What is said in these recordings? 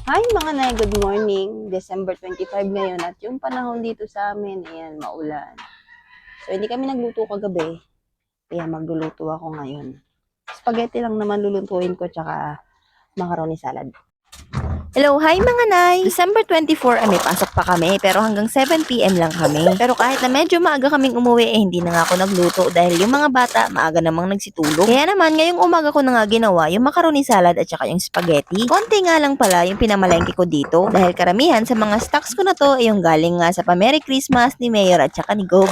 Hi mga nay, good morning. December 25 ngayon at yung panahon dito sa amin, ayan, maulan. So, hindi kami nagluto kagabi, kaya magluluto ako ngayon. Spaghetti lang naman lulutuin ko, tsaka macaroni salad. Hello, hi mga nay! December 24 may pasok pa kami pero hanggang 7 p.m. lang kami. Pero kahit na medyo maaga kaming umuwi hindi na nga ako nagluto dahil yung mga bata maaga namang nagsitulog. Kaya naman ngayong umaga ko na nga ginawa yung macaroni salad at saka yung spaghetti. Konti nga lang pala yung pinamalengke ko dito dahil karamihan sa mga stocks ko na to ay yung galing nga sa pa-Merry Christmas ni Mayor at saka ni Gob.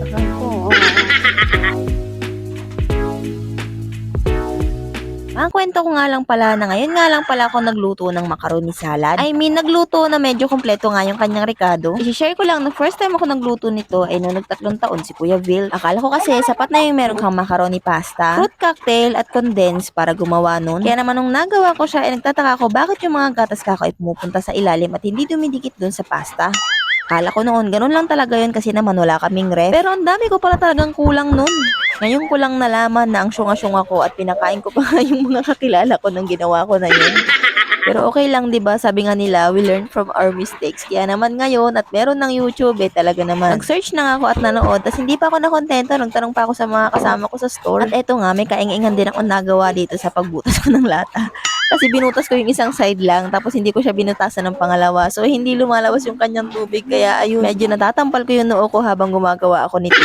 Alam ko, Ang kwento ko nga lang pala na ngayon nga lang pala ako nagluto ng macaroni salad. I mean, nagluto na medyo kompleto nga yung kanyang rekado. I-share ko lang na first time ako nagluto nito ay nung nagtatlong taon si Kuya Vil. Akala ko kasi sapat na yung meron kang macaroni pasta, fruit cocktail at condensed para gumawa nun. Kaya naman nung nagawa ko siya ay nagtataka ako bakit yung mga gatas kako ay pumupunta sa ilalim at hindi dumidikit dun sa pasta. Kala ko noon, ganun lang talaga yun kasi naman wala kaming ref. Pero ang dami ko pala talagang kulang nun. Ngayon ko lang nalaman na ang syunga-syunga ko at pinakain ko pa nga yung mga kakilala ko nang ginawa ko na yun. Pero okay lang 'di ba? Sabi nga nila, we learn from our mistakes. Kaya naman ngayon at meron ng YouTube talaga naman. Nag-search na nga ako at nanood, tas hindi pa ako nakontento, nagtanong pa ako sa mga kasama ko sa store. At eto nga, may kaing-ingan din ako nagawa dito sa pagbutas ko ng lata. Kasi binutas ko yung isang side lang, tapos hindi ko siya binutasan ng pangalawa. So, hindi lumalabas yung kanyang tubig. Kaya ayun, medyo natatampal ko yung noo ko habang gumagawa ako nito.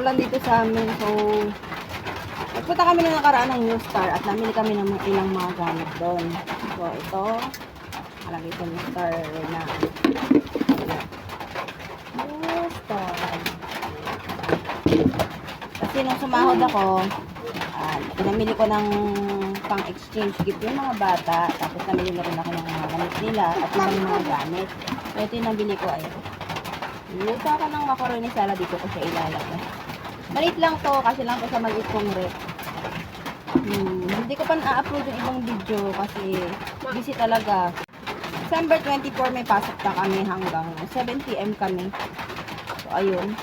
maulan dito sa amin. So, nagpunta kami na nakaraan ng New Star at namili kami ng mga ilang mga gamit doon. So, ito, malagay ko New Star na New Star. Kasi nung sumahod ako, pinamili ko ng pang-exchange gift yung mga bata. Tapos namili na rin ako ng mga gamit nila at ibang mga gamit. So, ito yung nabili ko ay luto ako ng macaroni salad, dito ko siya ilalagay. Maliit lang to, kasi lang to sa maliit kong rep. Hindi ko pa na-upload yung ibang video kasi busy talaga. December 24 may pasok na kami hanggang 7 p.m. kami. So, ayun.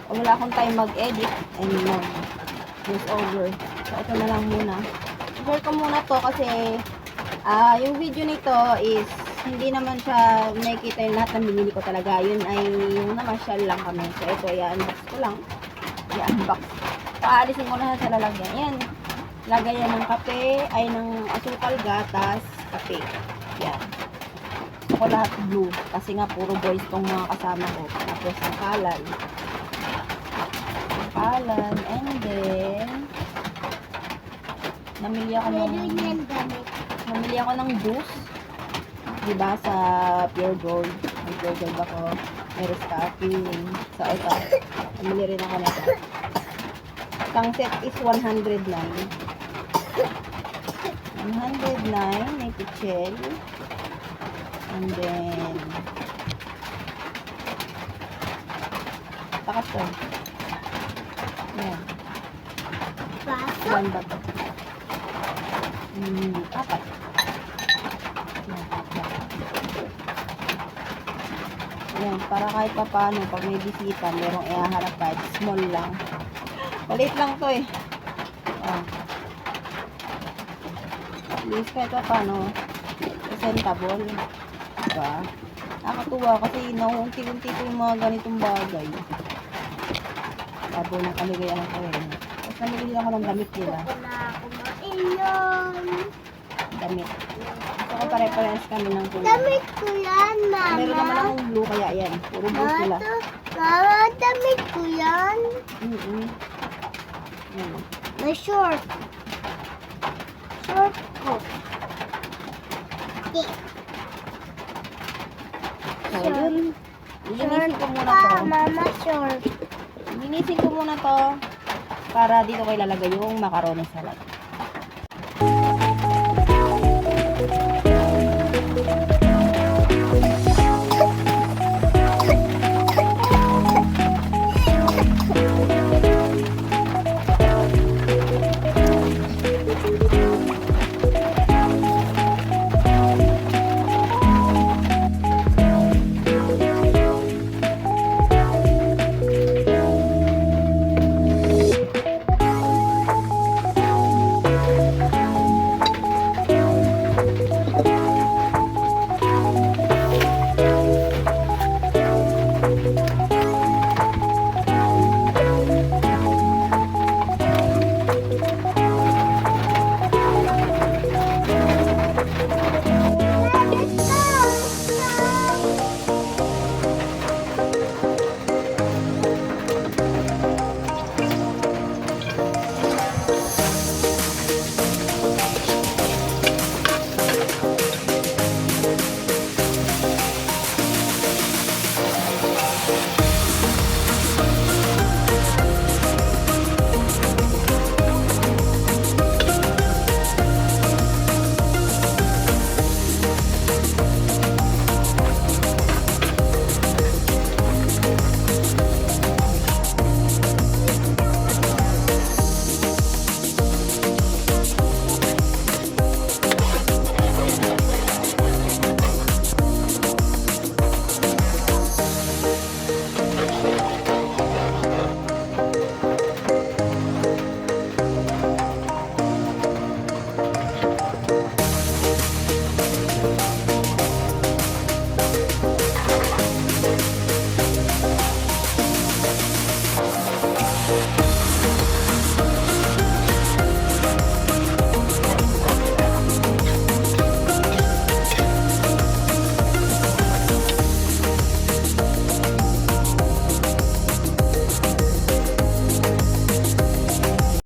Wala akong time mag-edit and mag-voice over. So, ito na lang muna. Share ko muna to kasi yung video nito is hindi naman siya nakikita yung lahat ng binili ko talaga. Yun ay yung namasyal lang kami. So, ito, i-unbox ko lang. I-unbox. Paalisin ko na sa lalagyan. Yan. Lagayan ng kape, ay ng asukal, gatas, kape. Yan. So, ko lahat blue. Kasi nga, puro boys tong mga kasama ko. Tapos, ang palad. Palad. And then, namili ako ng juice. Diba, sa Pure Gold. May Pure Gold ako. May Restocking. So, ito. Namili rin ako nito. Ang set is 109. 109. May pichel. And then, takas to. Ayan. Ilan ba to? Apat. Ayan, apat. Ayan, para kahit pa paano, pag may bisita, merong ihaharap kahit small lang. Palit lang to eh. Ah. At least kahit pa paano, presentable. Diba? Nakakatuwa kasi naunti-unti ko yung mga ganitong bagay. Labo ng kaligayan ng kawin. Tapos namili ako ng damit nila. Damit. Gusto ko pare-parehas kami ng kulay. Damit ko yan, Mama. Meron naman akong blue kaya yan. Puro blue sila. Mama, damit ko yan. Ayan. May short. Short coat. So, yun. Linisin ko muna to. Mama, short. Linisin ko muna to para dito ko ilalagay yung macaroni salad.